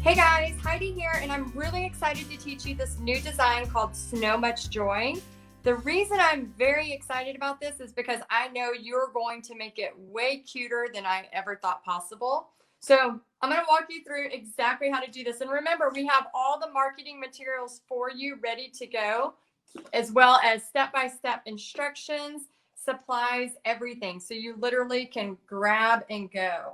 Hey guys, Heidi here, and I'm really excited to teach you this new design called Snow Much Joy. The reason I'm very excited about this is because I know you're going to make it way cuter than I ever thought possible. So I'm going to walk you through exactly how to do this. And remember, we have all the marketing materials for you ready to go, as well as step-by-step instructions, supplies, everything. So you literally can grab and go.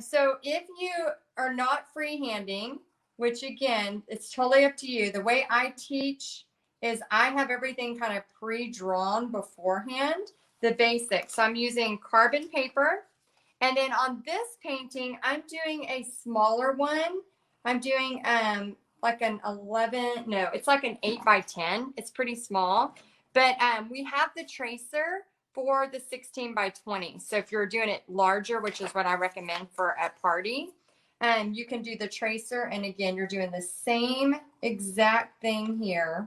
So if you are not freehanding, which again, it's totally up to you. The way I teach is I have everything kind of pre-drawn beforehand, the basics. So I'm using carbon paper. And then on this painting, I'm doing a smaller one. I'm doing like an 11, no, it's like an 8 by 10. It's pretty small. But we have the tracer for the 16 by 20. So if you're doing it larger, which is what I recommend for a party, you can do the tracer. And again, you're doing the same exact thing here,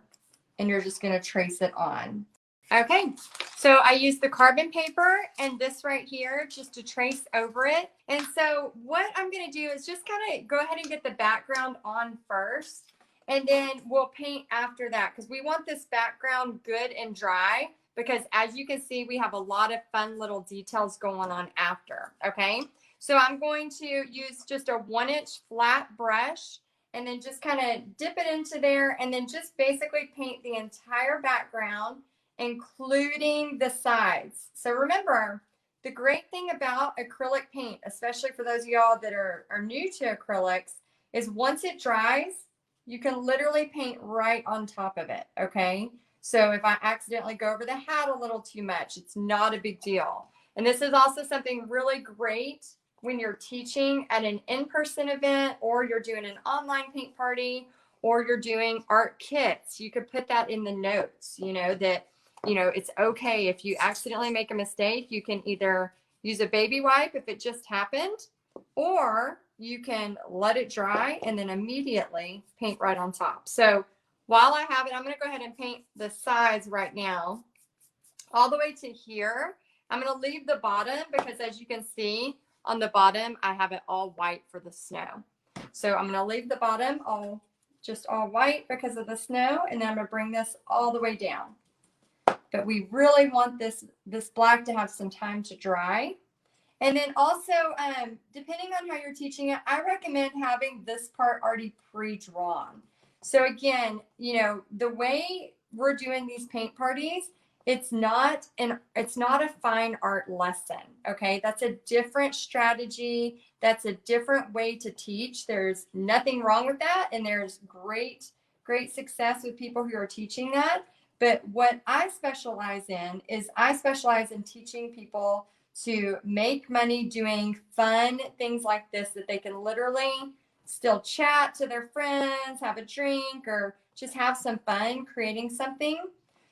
and you're just going to trace it on. Okay, so I use the carbon paper and this right here just to trace over it. And so what I'm going to do is just kind of go ahead and get the background on first, and then we'll paint after that, because we want this background good and dry, because as you can see, we have a lot of fun little details going on after. Okay, so I'm going to use just a 1-inch flat brush and then just kind of dip it into there, and then just basically paint the entire background, including the sides. So remember, the great thing about acrylic paint, especially for those of y'all that are new to acrylics, is once it dries, you can literally paint right on top of it, okay? So if I accidentally go over the hat a little too much, it's not a big deal. And this is also something really great when you're teaching at an in-person event, or you're doing an online paint party, or you're doing art kits. You could put that in the notes, that it's okay if you accidentally make a mistake. You can either use a baby wipe if it just happened, or you can let it dry and then immediately paint right on top. So while I have it, I'm going to go ahead and paint the sides right now, all the way to here. I'm going to leave the bottom because, as you can see on the bottom, I have it all white for the snow. So I'm going to leave the bottom all white because of the snow, and then I'm going to bring this all the way down. But we really want this black to have some time to dry. And then also, depending on how you're teaching it, I recommend having this part already pre-drawn. So again, the way we're doing these paint parties, it's not a fine art lesson, okay? That's a different strategy. That's a different way to teach. There's nothing wrong with that, and there's great success with people who are teaching that. But what I specialize in is I specialize in teaching people to make money doing fun things like this, that they can literally still chat to their friends, have a drink, or just have some fun creating something.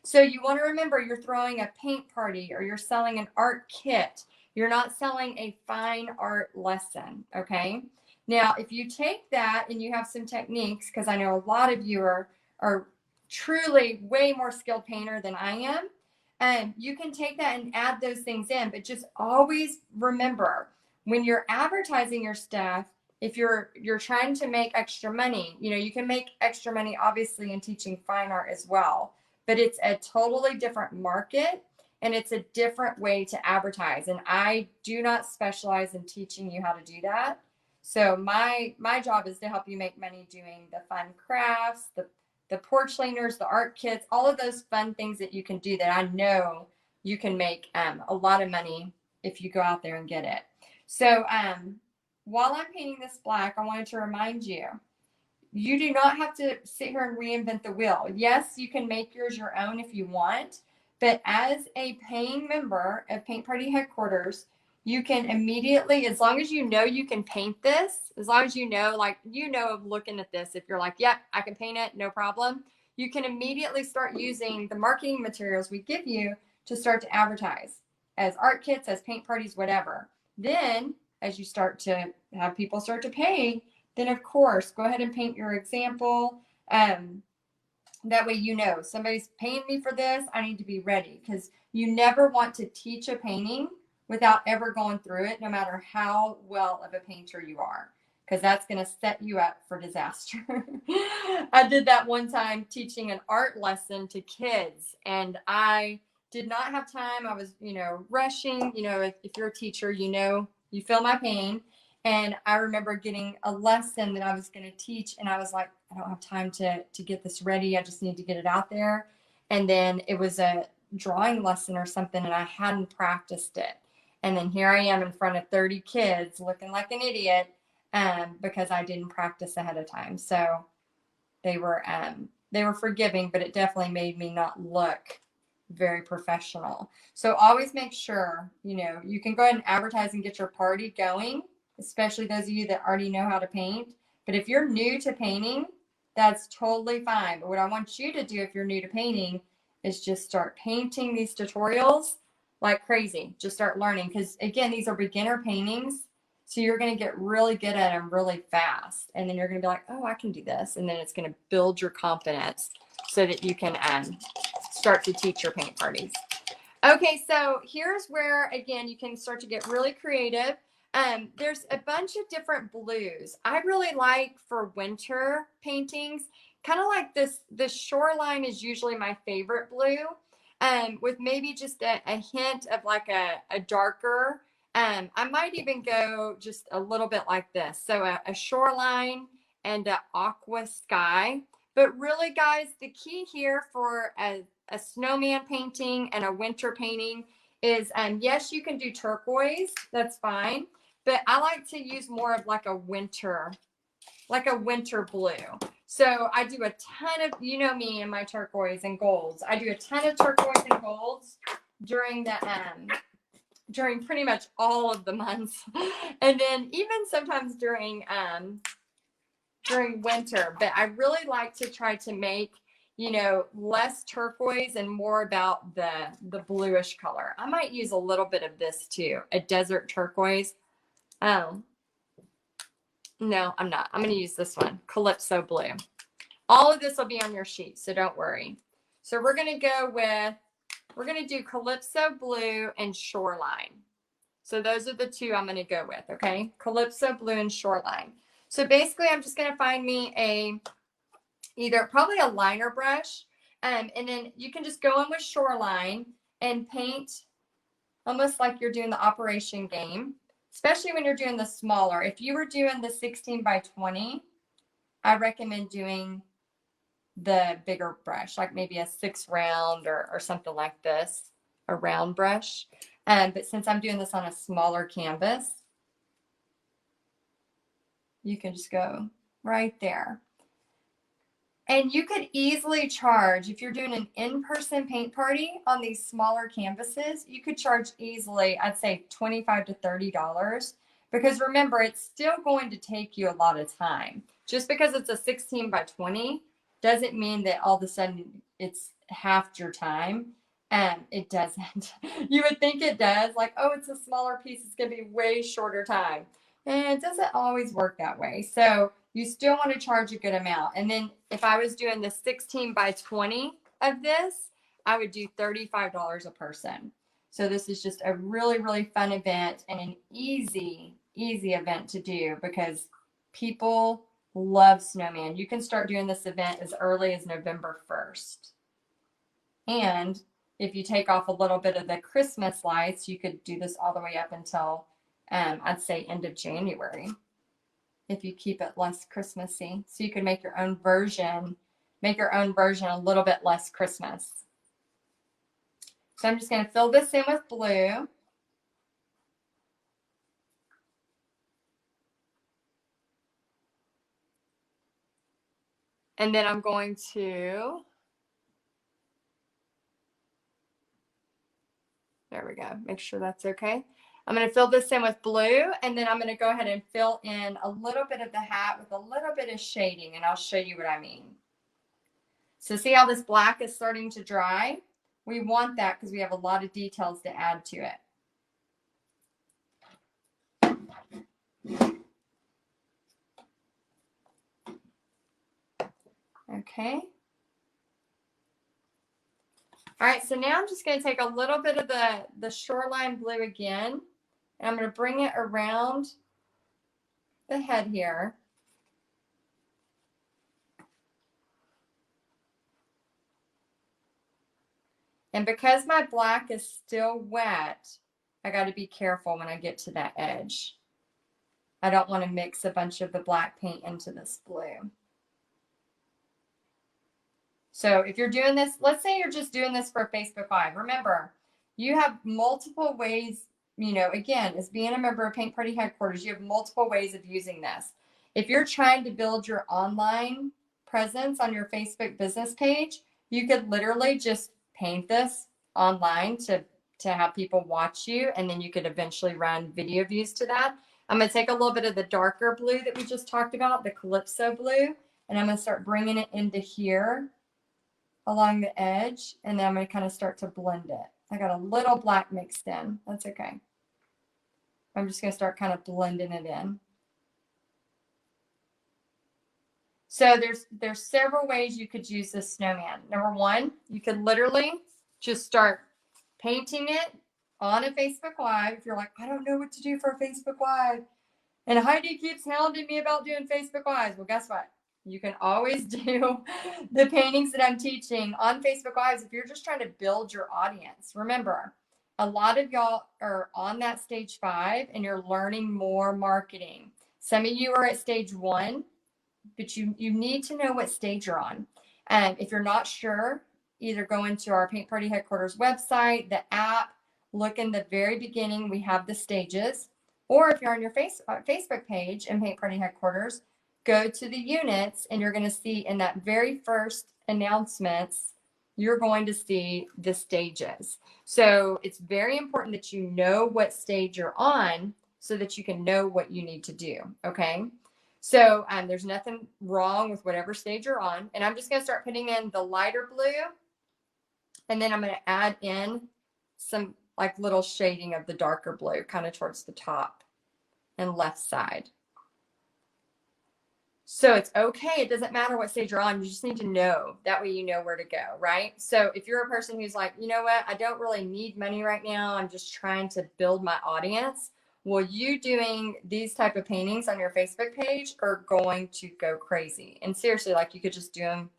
So you want to remember, you're throwing a paint party or you're selling an art kit. You're not selling a fine art lesson, okay? Now, if you take that and you have some techniques, because I know a lot of you are truly way more skilled painter than I am, and you can take that and add those things in. But just always remember, when you're advertising your stuff, if you're trying to make extra money, you can make extra money obviously in teaching fine art as well, but it's a totally different market and it's a different way to advertise. And I do not specialize in teaching you how to do that. So my job is to help you make money doing the fun crafts, the porch leaners, the art kits, all of those fun things that you can do that I know you can make a lot of money if you go out there and get it. So while I'm painting this black, I wanted to remind you, you do not have to sit here and reinvent the wheel. Yes, you can make yours your own if you want, but as a paying member of Paint Party Headquarters, you can immediately, as long as you know you can paint this, as long as of looking at this, if you're like, yeah, I can paint it, no problem, you can immediately start using the marketing materials we give you to start to advertise as art kits, as paint parties, whatever. Then, as you start to have people start to pay, then of course, go ahead and paint your example. That way, somebody's paying me for this, I need to be ready, because you never want to teach a painting without ever going through it, no matter how well of a painter you are. because that's going to set you up for disaster. I did that one time teaching an art lesson to kids, and I did not have time. I was, rushing. If you're a teacher, you feel my pain. And I remember getting a lesson that I was going to teach, and I was like, I don't have time to get this ready. I just need to get it out there. And then it was a drawing lesson or something, and I hadn't practiced it. And then here I am in front of 30 kids looking like an idiot because I didn't practice ahead of time. So they were forgiving, but it definitely made me not look very professional. So always make sure, you can go ahead and advertise and get your party going, especially those of you that already know how to paint. But if you're new to painting, that's totally fine. But what I want you to do if you're new to painting is just start painting these tutorials like crazy. Just start learning, because again, these are beginner paintings. So you're going to get really good at them really fast. And then you're going to be like, oh, I can do this. And then it's going to build your confidence so that you can start to teach your paint parties. Okay, so here's where, again, you can start to get really creative. There's a bunch of different blues. I really like for winter paintings, kind of like this, the shoreline is usually my favorite blue, with maybe just a hint of like a darker, I might even go just a little bit like this. So a shoreline and an aqua sky. But really, guys, the key here for a snowman painting and a winter painting is, yes, you can do turquoise. That's fine. But I like to use more of like a winter blue. So I do a ton of, me and my turquoise and golds. I do a ton of turquoise and golds during during pretty much all of the months. And then even sometimes during winter. But I really like to try to make, less turquoise and more about the bluish color. I might use a little bit of this too, a desert turquoise. No, I'm not. I'm going to use this one, Calypso Blue. All of this will be on your sheet, so don't worry. So we're going to do Calypso Blue and Shoreline. So those are the two I'm going to go with, okay? Calypso Blue and Shoreline. So basically, I'm just going to find me probably a liner brush, and then you can just go in with Shoreline and paint almost like you're doing the operation game. Especially when you're doing the smaller. If you were doing the 16 by 20, I recommend doing the bigger brush, like maybe a 6 round or something like this, a round brush. But since I'm doing this on a smaller canvas, you can just go right there. And you could easily charge, if you're doing an in-person paint party on these smaller canvases, you could charge easily, I'd say $25 to $30. Because remember, it's still going to take you a lot of time. Just because it's a 16 by 20 doesn't mean that all of a sudden it's half your time. It doesn't. You would think it does, like, oh, it's a smaller piece, it's going to be way shorter time. And it doesn't always work that way. So you still want to charge a good amount. And then if I was doing the 16 by 20 of this, I would do $35 a person. So this is just a really, really fun event and an easy event to do because people love snowman. You can start doing this event as early as November 1st. And if you take off a little bit of the Christmas lights, you could do this all the way up until, I'd say, end of January, if you keep it less Christmassy. So you can make your own version a little bit less Christmas. So I'm just going to fill this in with blue. And then I'm going to, there we go, make sure that's okay. I'm going to fill this in with blue, and then I'm going to go ahead and fill in a little bit of the hat with a little bit of shading, and I'll show you what I mean. So see how this black is starting to dry? We want that because we have a lot of details to add to it. Okay. All right, so now I'm just going to take a little bit of the shoreline blue again, and I'm going to bring it around the head here. And because my black is still wet, I got to be careful when I get to that edge. I don't want to mix a bunch of the black paint into this blue. So if you're doing this, let's say you're just doing this for Facebook Live. Remember, you have multiple ways, you know, again, as being a member of Paint Party Headquarters, you have multiple ways of using this. If you're trying to build your online presence on your Facebook business page, you could literally just paint this online to have people watch you, and then you could eventually run video views to that. I'm going to take a little bit of the darker blue that we just talked about, the Calypso blue, and I'm going to start bringing it into here along the edge, and then I'm going to kind of start to blend it. I got a little black mixed in. That's okay. I'm just going to start kind of blending it in. So there's several ways you could use this snowman. Number one, you could literally just start painting it on a Facebook Live. If you're like, I don't know what to do for a Facebook Live, and Heidi keeps hounding me about doing Facebook Lives. Well, guess what? You can always do the paintings that I'm teaching on Facebook Lives if you're just trying to build your audience. Remember, a lot of y'all are on that stage 5 and you're learning more marketing. Some of you are at stage 1, but you need to know what stage you're on. And if you're not sure, either go into our Paint Party Headquarters website, the app, look in the very beginning, we have the stages. Or if you're on your Facebook page in Paint Party Headquarters, go to the units, and you're going to see in that very first announcements, you're going to see the stages. So it's very important that you know what stage you're on so that you can know what you need to do, okay? So there's nothing wrong with whatever stage you're on. And I'm just going to start putting in the lighter blue, and then I'm going to add in some like little shading of the darker blue kind of towards the top and left side. So it's okay. It doesn't matter what stage you're on. You just need to know. That way you know where to go, right? So if you're a person who's like, you know what, I don't really need money right now. I'm just trying to build my audience. Well, you doing these type of paintings on your Facebook page are going to go crazy. And seriously, like you could just do them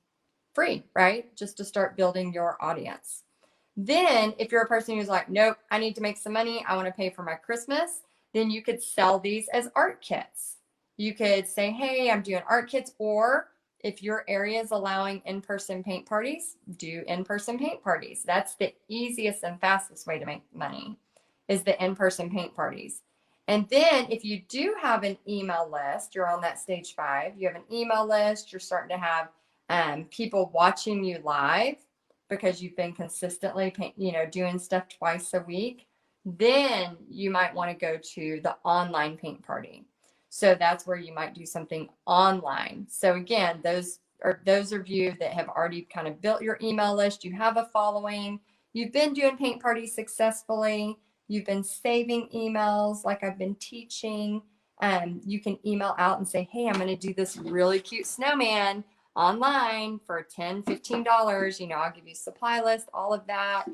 free, right? Just to start building your audience. Then if you're a person who's like, nope, I need to make some money, I want to pay for my Christmas, then you could sell these as art kits. You could say, hey, I'm doing art kits, or if your area is allowing in-person paint parties, do in-person paint parties. That's the easiest and fastest way to make money, is the in-person paint parties. And then if you do have an email list, you're on that stage 5, you have an email list, you're starting to have people watching you live because you've been consistently doing stuff twice a week, then you might want to go to the online paint party. So that's where you might do something online. So again, those of you that have already kind of built your email list, you have a following, you've been doing paint parties successfully, you've been saving emails like I've been teaching, you can email out and say, hey, I'm going to do this really cute snowman online for $10, $15. I'll give you a supply list, all of that.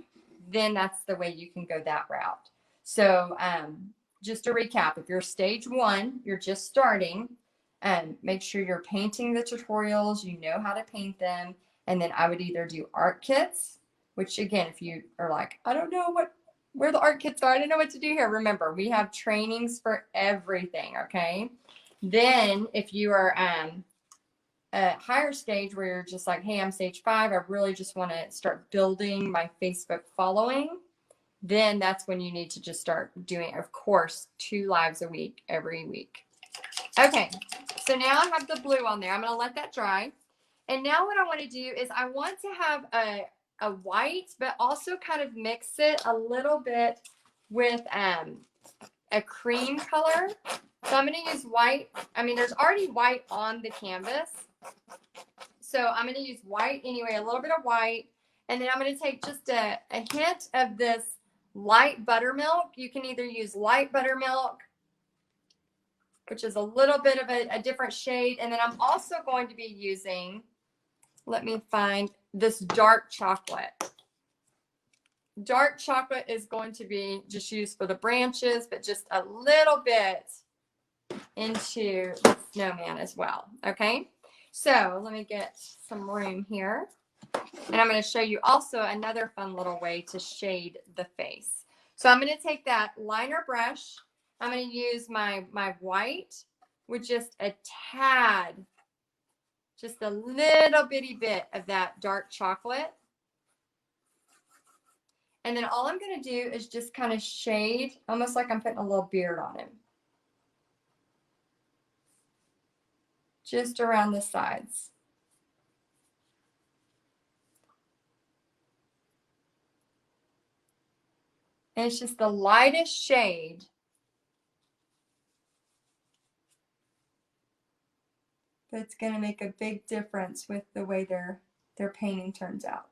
Then that's the way you can go that route. So just to recap, if you're stage 1, you're just starting, make sure you're painting the tutorials, you know how to paint them. And then I would either do art kits, which again, if you are like, I don't know where the art kits are, I don't know what to do here. Remember, we have trainings for everything, okay? Then if you are a higher stage where you're just like, hey, I'm stage 5, I really just want to start building my Facebook following, then that's when you need to just start doing, of course, 2 lives a week, every week. Okay, so now I have the blue on there. I'm going to let that dry. And now what I want to do is I want to have a white, but also kind of mix it a little bit with a cream color. So I'm going to use white. I mean, there's already white on the canvas. So I'm going to use white anyway, a little bit of white. And then I'm going to take just a hint of this light buttermilk. You can either use light buttermilk, which is a little bit of a different shade. And then I'm also going to be using, let me find this dark chocolate. Dark chocolate is going to be just used for the branches, but just a little bit into the snowman as well. Okay, so let me get some room here. And I'm going to show you also another fun little way to shade the face. So I'm going to take that liner brush. I'm going to use my white with just a tad, just a little bitty bit of that dark chocolate. And then all I'm going to do is just kind of shade, almost like I'm putting a little beard on him. Just around the sides. And it's just the lightest shade. That's going to make a big difference with the way their painting turns out.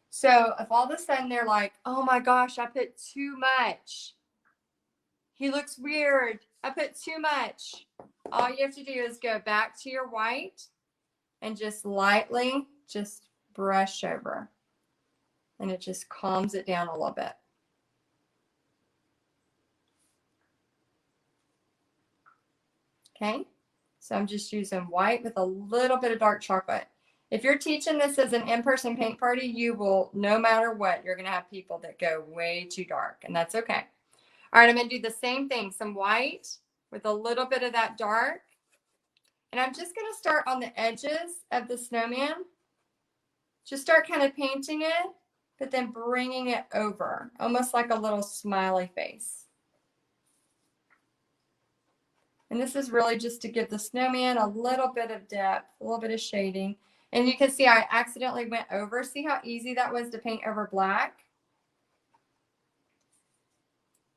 So if all of a sudden they're like, oh my gosh, I put too much. He looks weird. I put too much. All you have to do is go back to your white and just lightly just brush over. And it just calms it down a little bit. Okay, so I'm just using white with a little bit of dark chocolate. If you're teaching this as an in-person paint party, you will, no matter what, you're going to have people that go way too dark, and that's okay. All right, I'm going to do the same thing, some white with a little bit of that dark. And I'm just going to start on the edges of the snowman. Just start kind of painting it, but then bringing it over, almost like a little smiley face. And this is really just to give the snowman a little bit of depth, a little bit of shading. And you can see I accidentally went over. See how easy that was to paint over black?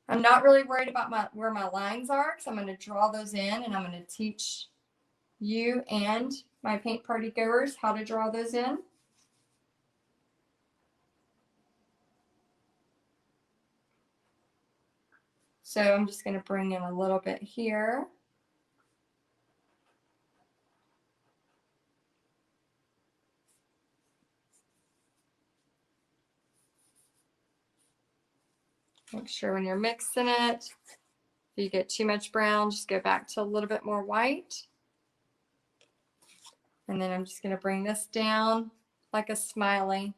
I'm not really worried about where my lines are, because I'm going to draw those in, and I'm going to teach you and my paint party goers how to draw those in. So I'm just going to bring in a little bit here. Make sure when you're mixing it, if you get too much brown, just go back to a little bit more white. And then I'm just going to bring this down like a smiley.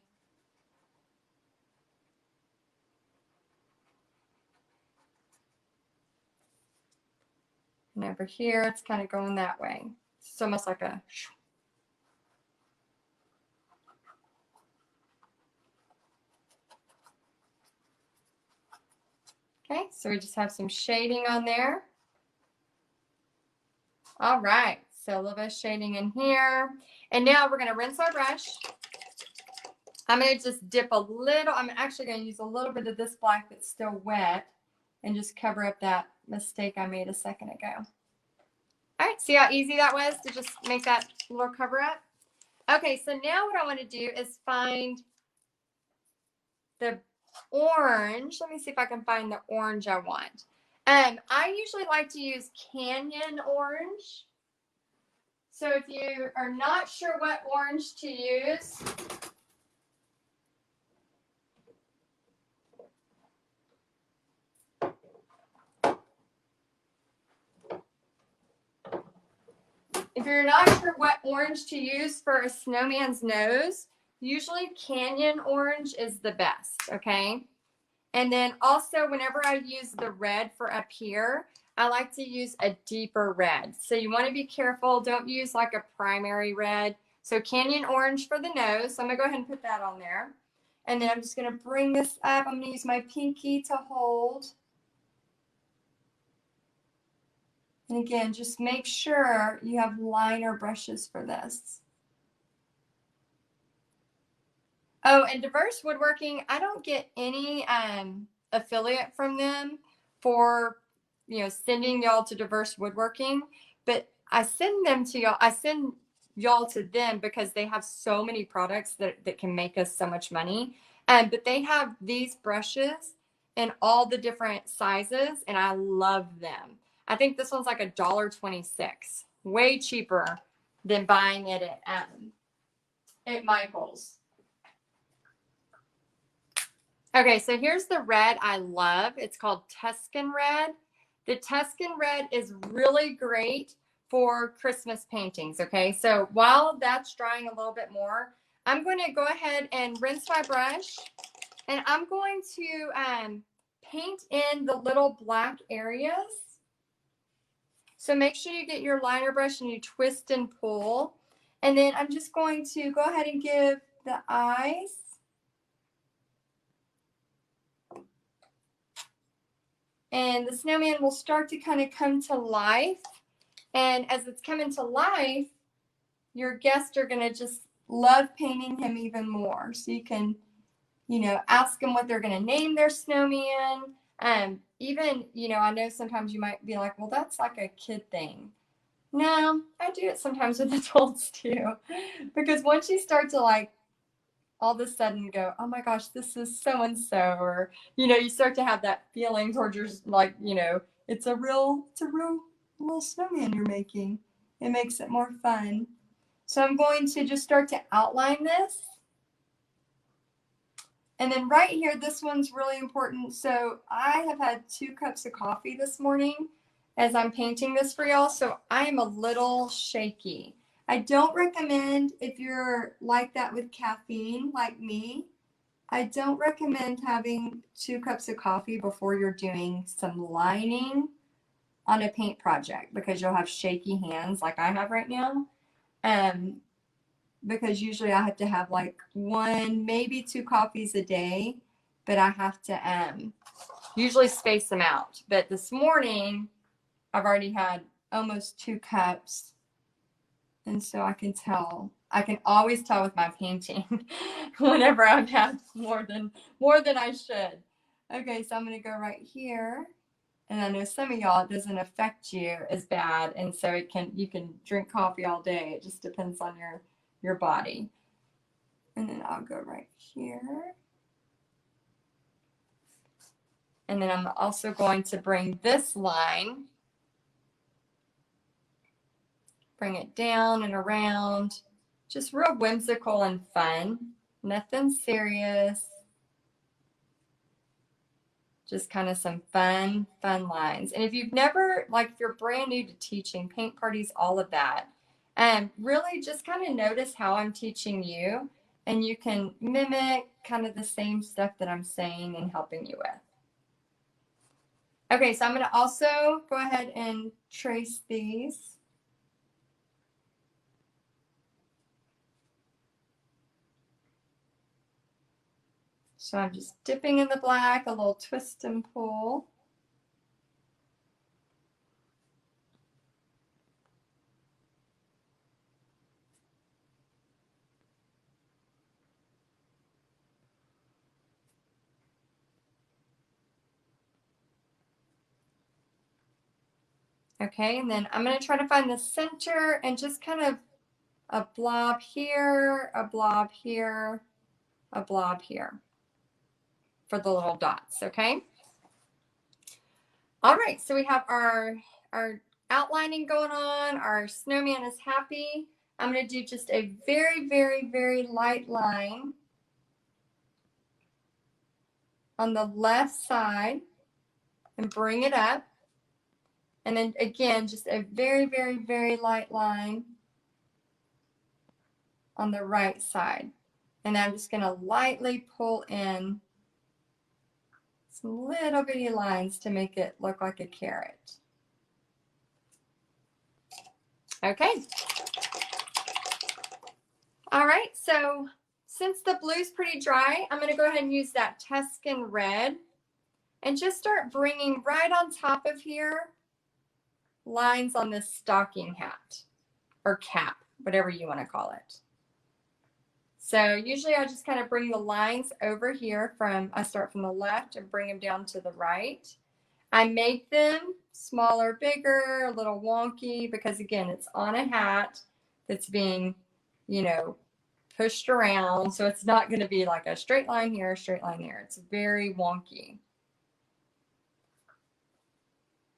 And over here, it's kind of going that way. It's almost like a... Okay, so we just have some shading on there. All right, so a little bit of shading in here. And now we're going to rinse our brush. I'm going to just dip a little. I'm actually going to use a little bit of this black that's still wet and just cover up that mistake I made a second ago. All right, see how easy that was to just make that little cover up? Okay, so now what I want to do is find the orange. Let me see if I can find the orange I want. I usually like to use Canyon orange. So if you are not sure what orange to use, if you're not sure what orange to use for a snowman's nose, usually Canyon orange is the best, okay? And then also whenever I use the red for up here, I like to use a deeper red. So you want to be careful. Don't use like a primary red. So Canyon orange for the nose. So I'm going to go ahead and put that on there. And then I'm just going to bring this up. I'm going to use my pinky to hold. And again, just make sure you have liner brushes for this. Oh, and Diverse Woodworking, I don't get any affiliate from them for, sending y'all to Diverse Woodworking, but I send them to y'all. I send y'all to them because they have so many products that can make us so much money. But they have these brushes in all the different sizes, and I love them. I think this one's like $1.26, way cheaper than buying it at at Michael's. Okay, so here's the red I love. It's called Tuscan Red. The Tuscan Red is really great for Christmas paintings, okay? So while that's drying a little bit more, I'm going to go ahead and rinse my brush, and I'm going to paint in the little black areas. So make sure you get your liner brush and you twist and pull. And then I'm just going to go ahead and give the eyes. And the snowman will start to kind of come to life. And as it's coming to life, your guests are going to just love painting him even more. So you can, you know, ask them what they're going to name their snowman. Even, you know, I know sometimes you might be like, well, that's like a kid thing. No, I do it sometimes with adults too. Because once you start to like all of a sudden go, oh my gosh, this is so and so, or you know, you start to have that feeling towards your, like, you know, it's a real little snowman you're making. It makes it more fun. So I'm going to just start to outline this. And then right here, this one's really important. So I have had 2 cups of coffee this morning as I'm painting this for y'all. So I am a little shaky. I don't recommend, if you're like that with caffeine, like me, I don't recommend having 2 cups of coffee before you're doing some lining on a paint project, because you'll have shaky hands like I have right now. Because usually I have to have like 1, maybe 2 coffees a day, but I have to usually space them out. But this morning, I've already had almost 2 cups. And so I can always tell with my painting whenever I've had more than I should. Okay, so I'm going to go right here. And I know some of y'all, it doesn't affect you as bad. And so you can drink coffee all day. It just depends on your body. And then I'll go right here. And then I'm also going to bring this line, bring it down and around, just real whimsical and fun, nothing serious, just kind of some fun lines. And if you've never, like if you're brand new to teaching, paint parties, all of that, really just kind of notice how I'm teaching you, and you can mimic kind of the same stuff that I'm saying and helping you with. Okay, so I'm going to also go ahead and trace these. So I'm just dipping in the black, a little twist and pull. Okay, and then I'm going to try to find the center and just kind of a blob here, a blob here, a blob here for the little dots, okay? All right, so we have our outlining going on. Our snowman is happy. I'm going to do just a very light line on the left side and bring it up. And then again, just a very light line on the right side. And I'm just going to lightly pull in some little bitty lines to make it look like a carrot. Okay. All right, so since the blue's pretty dry, I'm going to go ahead and use that Tuscan Red and just start bringing right on top of here lines on this stocking hat or cap, whatever you want to call it. So usually I just kind of bring the lines over here I start from the left and bring them down to the right. I make them smaller, bigger, a little wonky, because again, it's on a hat that's being, you know, pushed around. So it's not going to be like a straight line here, a straight line there. It's very wonky.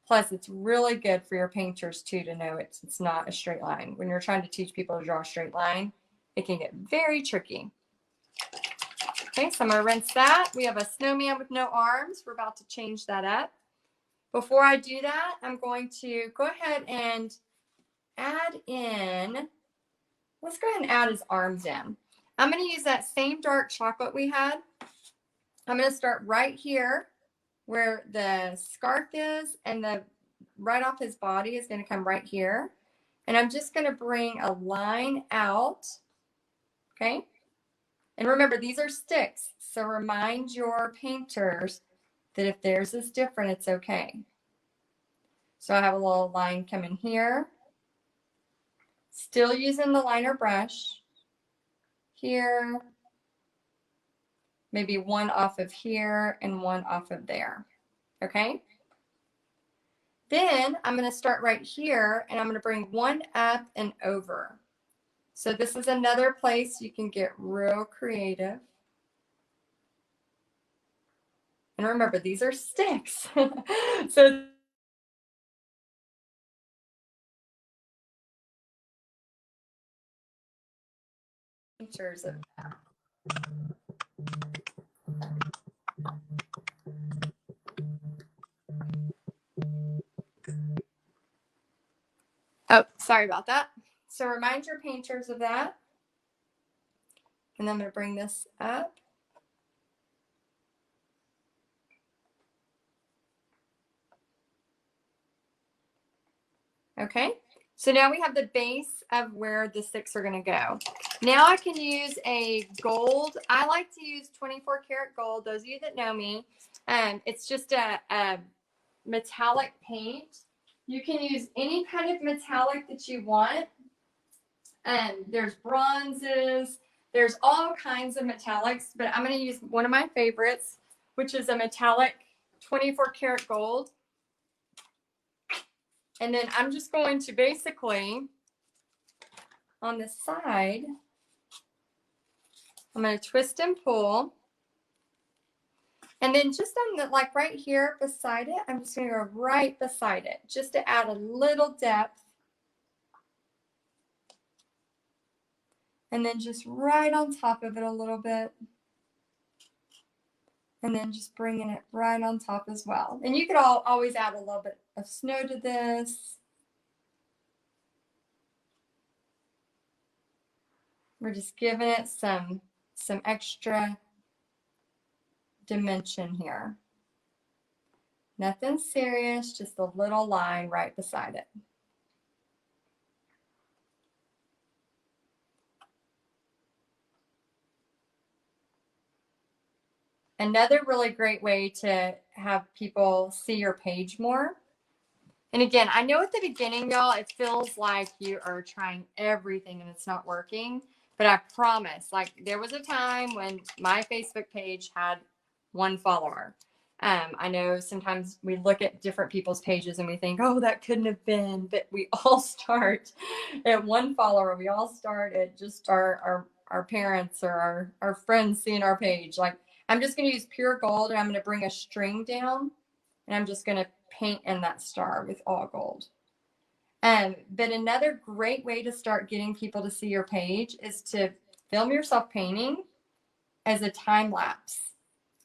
Plus, it's really good for your painters too to know it's not a straight line. When you're trying to teach people to draw a straight line, it can get very tricky. Okay, so I'm going to rinse that. We have a snowman with no arms. We're about to change that up. Before I do that, I'm going to go ahead and add in, let's go ahead and add his arms in. I'm going to use that same dark chocolate we had. I'm going to start right here where the scarf is, and the right off his body is going to come right here. And I'm just going to bring a line out, okay? And remember, these are sticks, so remind your painters that if theirs is different, it's okay. So I have a little line coming here. Still using the liner brush. Here. Maybe one off of here and one off of there, okay? Then I'm going to start right here, and I'm going to bring one up and over. So this is another place you can get real creative. And remember, these are sticks. So pictures of that. Oh, sorry about that. So remind your painters of that. And then I'm going to bring this up. Okay, so now we have the base of where the sticks are going to go. Now I can use a gold. I like to use 24 karat gold. Those of you that know me, it's just a metallic paint. You can use any kind of metallic that you want. There's bronzes. There's all kinds of metallics, but I'm going to use one of my favorites, which is a metallic 24 karat gold. And then I'm just going to basically, on the side, I'm going to twist and pull. And then just on the, like right here beside it, I'm just going to go right beside it, just to add a little depth. And then just right on top of it a little bit. And then just bringing it right on top as well. And you could always add a little bit of snow to this. We're just giving it some extra dimension here. Nothing serious, just a little line right beside it. Another really great way to have people see your page more. And again, I know at the beginning, y'all, it feels like you are trying everything and it's not working. But I promise, like there was a time when my Facebook page had 1 follower. I know sometimes we look at different people's pages and we think, oh, that couldn't have been. But we all start at 1 follower. We all start at just our parents or our friends seeing our page. Like I'm just going to use pure gold, and I'm going to bring a string down, and I'm just going to paint in that star with all gold. But another great way to start getting people to see your page is to film yourself painting as a time lapse.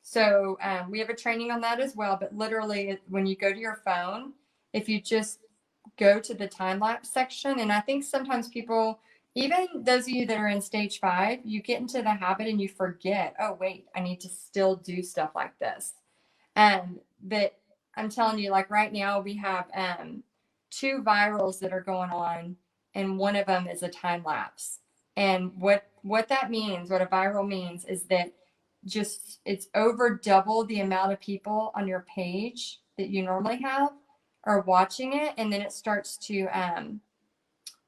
So we have a training on that as well, but literally when you go to your phone, if you just go to the time lapse section, and I think sometimes people, even those of you that are in stage 5, you get into the habit and you forget, oh wait, I need to still do stuff like this. But I'm telling you, like right now we have 2 virals that are going on, and one of them is a time lapse. And what that means, what a viral means, is that just it's over double the amount of people on your page that you normally have are watching it, and then it starts to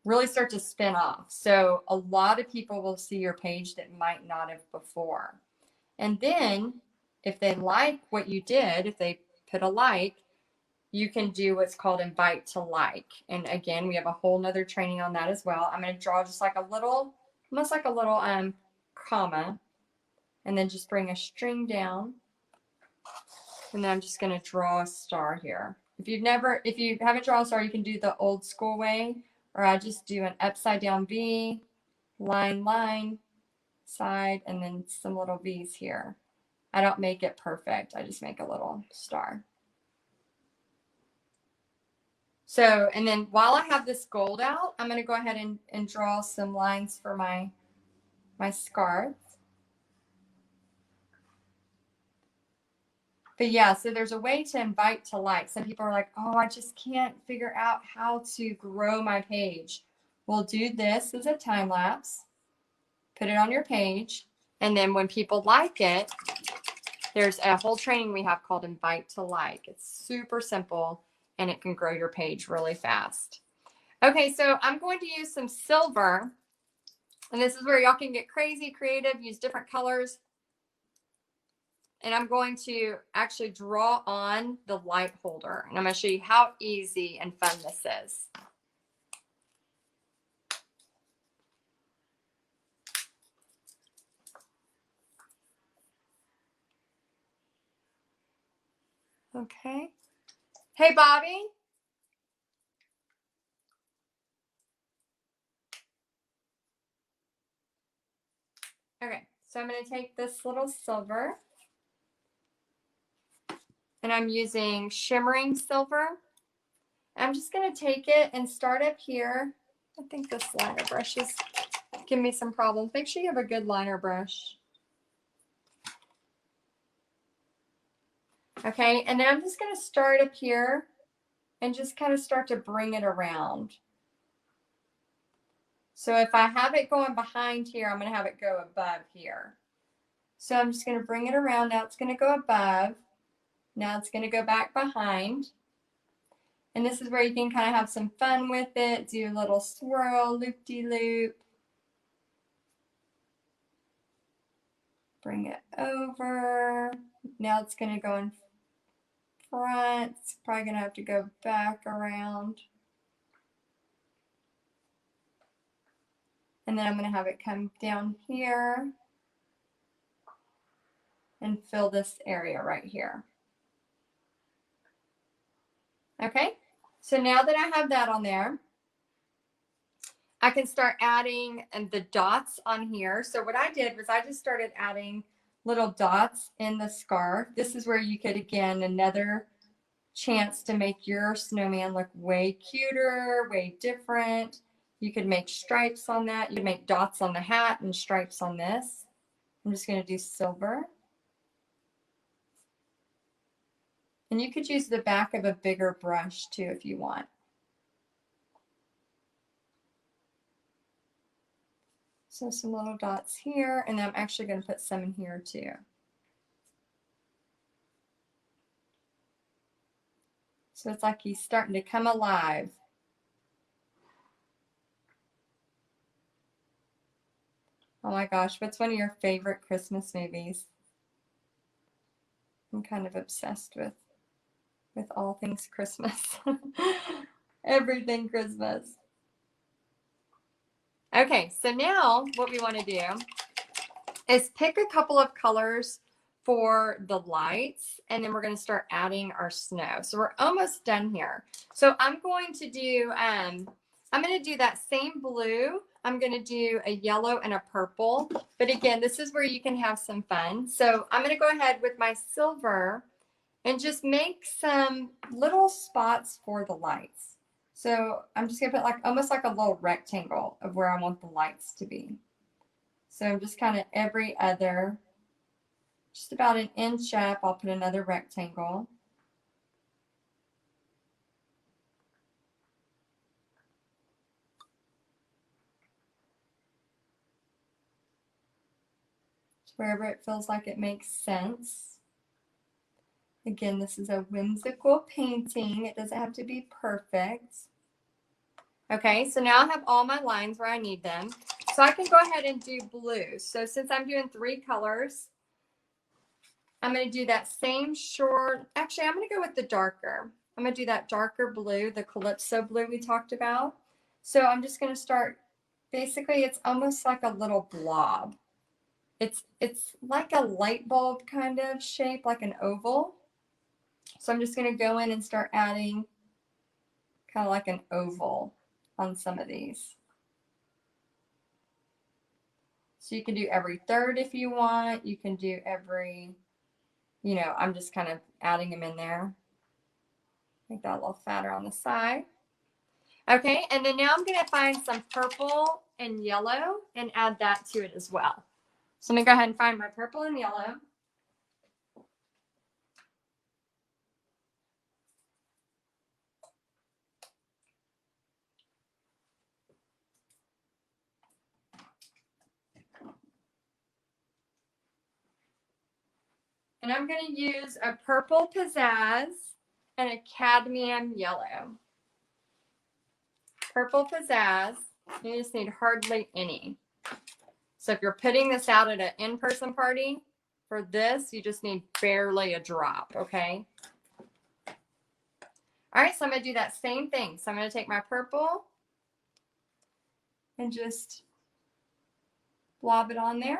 really start to spin off. So a lot of people will see your page that might not have before. And then if they like what you did, if they put a like, you can do what's called invite to like. And again, we have a whole nother training on that as well. I'm going to draw just like a little, almost like a little comma, and then just bring a string down. And then I'm just going to draw a star here. If you haven't drawn a star, you can do the old school way, or I just do an upside down V, line, line, side, and then some little V's here. I don't make it perfect. I just make a little star. So, and then while I have this gold out, I'm going to go ahead and draw some lines for my scarf. But yeah, so there's a way to invite to like. Some people are like, oh, I just can't figure out how to grow my page. We'll do this as a time lapse, put it on your page, and then when people like it, there's a whole training we have called Invite to Like. It's super simple and it can grow your page really fast. Okay, so I'm going to use some silver, and this is where y'all can get crazy creative, use different colors. And I'm going to actually draw on the light holder, and I'm going to show you how easy and fun this is. Okay. Hey, Bobby. Okay, so I'm going to take this little silver, and I'm using shimmering silver. I'm just going to take it and start up here. I think this liner brush is giving me some problems. Make sure you have a good liner brush. Okay, and then I'm just going to start up here and just kind of start to bring it around. So if I have it going behind here, I'm going to have it go above here. So I'm just going to bring it around. Now it's going to go above. Now it's going to go back behind. And this is where you can kind of have some fun with it. Do a little swirl, loop-de-loop. Bring it over. Now it's going to go in front. It's probably going to have to go back around. And then I'm going to have it come down here and fill this area right here. Okay, so now that I have that on there, I can start adding the dots on here. So what I did was I just started adding little dots in the scarf. This is where you could, again, another chance to make your snowman look way cuter, way different. You could make stripes on that. You could make dots on the hat and stripes on this. I'm just going to do silver. And you could use the back of a bigger brush too if you want. So some little dots here, and then I'm actually going to put some in here too. So it's like he's starting to come alive. Oh my gosh, what's one of your favorite Christmas movies? I'm kind of obsessed with all things Christmas. Everything Christmas. Okay, so now what we want to do is pick a couple of colors for the lights, and then we're going to start adding our snow. So we're almost done here. So I'm going to do that same blue. I'm going to do a yellow and a purple. But again, this is where you can have some fun. So I'm going to go ahead with my silver and just make some little spots for the lights. So I'm just going to put like almost like a little rectangle of where I want the lights to be. So I'm just kind of every other, just about an inch up, I'll put another rectangle. Wherever it feels like it makes sense. Again, this is a whimsical painting. It doesn't have to be perfect. Okay, so now I have all my lines where I need them. So I can go ahead and do blue. So since I'm doing 3 colors, I'm going to do that same short. Actually, I'm going to go with the darker. I'm going to do that darker blue, the Calypso blue we talked about. So I'm just going to start, basically it's almost like a little blob. It's like a light bulb kind of shape, like an oval. So I'm just going to go in and start adding kind of like an oval on some of these. So you can do every third if you want. You can do every, you know, I'm just kind of adding them in there. Make that a little fatter on the side. Okay, and then now I'm going to find some purple and yellow and add that to it as well. So I'm going to go ahead and find my purple and yellow. And I'm going to use a purple pizzazz and a cadmium yellow. Purple pizzazz, you just need hardly any. So if you're putting this out at an in-person party, for this, you just need barely a drop, okay? All right, so I'm going to do that same thing. So I'm going to take my purple and just blob it on there.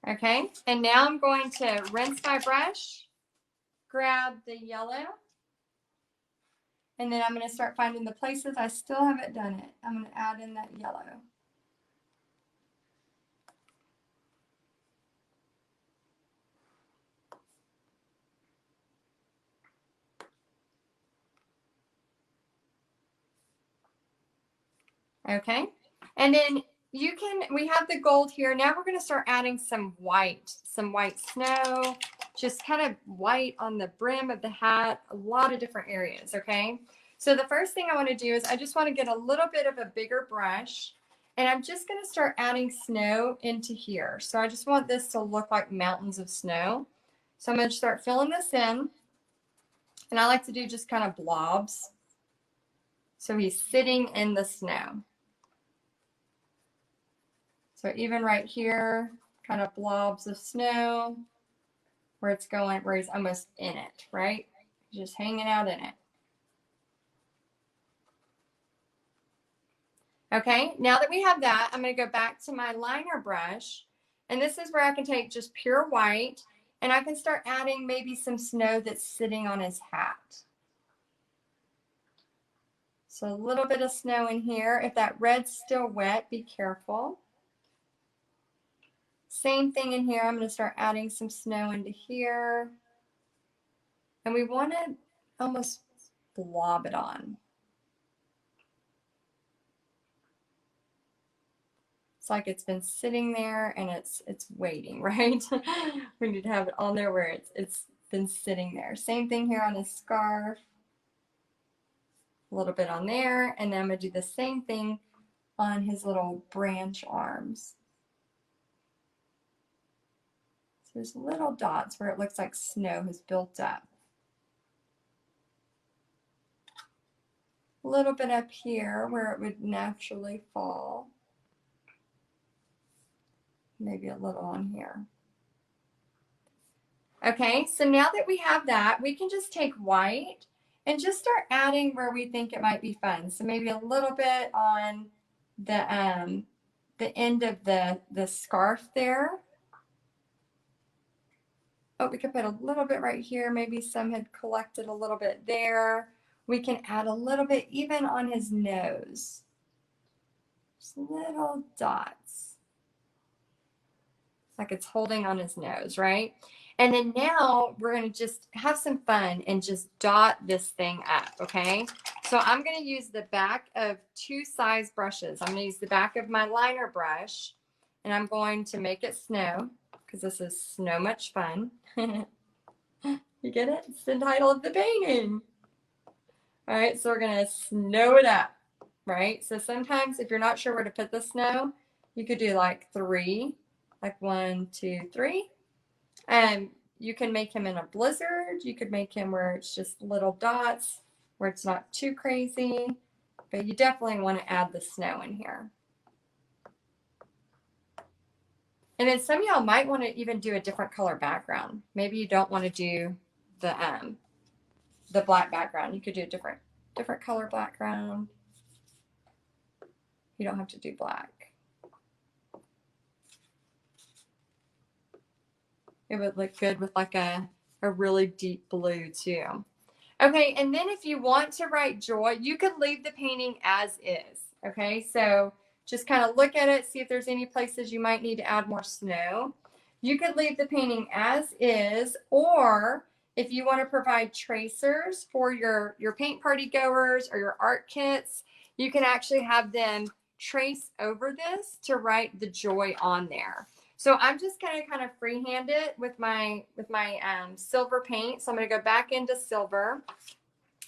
Okay, and now I'm going to rinse my brush, grab the yellow, and then I'm going to start finding the places I still haven't done it. I'm going to add in that yellow. Okay, and then we have the gold here. Now we're going to start adding some white snow, just kind of white on the brim of the hat, a lot of different areas, okay? So the first thing I want to do is I just want to get a little bit of a bigger brush, and I'm just going to start adding snow into here. So I just want this to look like mountains of snow. So I'm going to start filling this in, and I like to do just kind of blobs. So he's sitting in the snow. So even right here, kind of blobs of snow where it's going, where he's almost in it, right? Just hanging out in it. Okay, now that we have that, I'm going to go back to my liner brush. And this is where I can take just pure white and I can start adding maybe some snow that's sitting on his hat. So a little bit of snow in here. If that red's still wet, be careful. Same thing in here. I'm going to start adding some snow into here. And we want to almost blob it on. It's like it's been sitting there and it's waiting, right? We need to have it on there where it's been sitting there. Same thing here on his scarf. A little bit on there. And then I'm going to do the same thing on his little branch arms. So there's little dots where it looks like snow has built up. A little bit up here where it would naturally fall. Maybe a little on here. Okay, so now that we have that, we can just take white and just start adding where we think it might be fun. So maybe a little bit on the end of the scarf there. Oh, we could put a little bit right here. Maybe some had collected a little bit there. We can add a little bit even on his nose. Just little dots. It's like it's holding on his nose, right? And then now we're going to just have some fun and just dot this thing up, okay? So I'm going to use the back of two size brushes. I'm going to use the back of my liner brush, and I'm going to make it snow because this is Snow Much Fun. You get it? It's the title of the painting. All right, so we're going to snow it up, right? So sometimes if you're not sure where to put the snow, you could do like 3, like 1, 2, 3. You can make him in a blizzard. You could make him where it's just little dots, where it's not too crazy, but you definitely want to add the snow in here. And then some of y'all might want to even do a different color background. Maybe you don't want to do the the black background. You could do a different color background. You don't have to do black. It would look good with like a really deep blue too. Okay, and then if you want to write joy, you could leave the painting as is. Okay, so just kind of look at it, see if there's any places you might need to add more snow. You could leave the painting as is, or if you want to provide tracers for your paint party goers or your art kits, you can actually have them trace over this to write the joy on there. So I'm just going to kind of freehand it with my silver paint. So I'm going to go back into silver.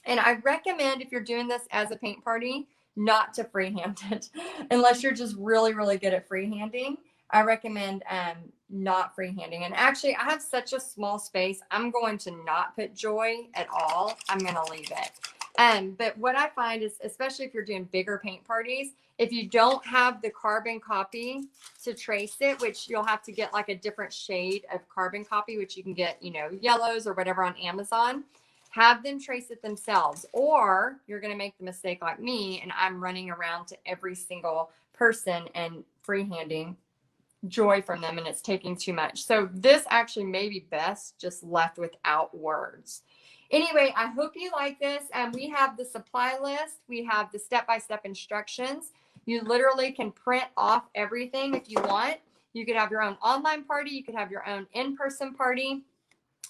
And I recommend, if you're doing this as a paint party, not to freehand it unless you're just really, really good at freehanding. I recommend not freehanding. And actually, I have such a small space. I'm going to not put joy at all. I'm going to leave it. But what I find is, especially if you're doing bigger paint parties, if you don't have the carbon copy to trace it, which you'll have to get like a different shade of carbon copy, which you can get, you know, yellows or whatever on Amazon, have them trace it themselves. Or you're going to make the mistake like me, and I'm running around to every single person and freehanding joy from them, and it's taking too much. So this actually may be best just left without words. Anyway, I hope you like this. We have the supply list. We have the step-by-step instructions. You literally can print off everything if you want. You could have your own online party. You could have your own in-person party.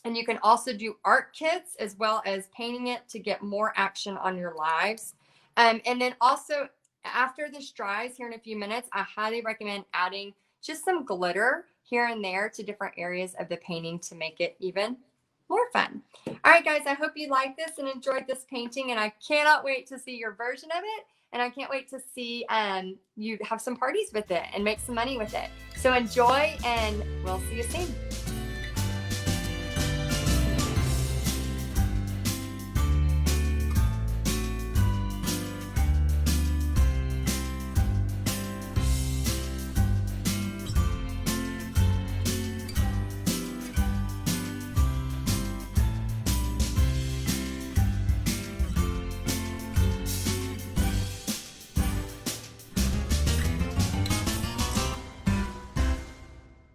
And you can also do art kits as well as painting it to get more action on your lives. And then also, after this dries here in a few minutes, I highly recommend adding just some glitter here and there to different areas of the painting to make it even more fun. All right, guys, I hope you liked this and enjoyed this painting, and I cannot wait to see your version of it, and I can't wait to see you have some parties with it and make some money with it. So enjoy, and we'll see you soon.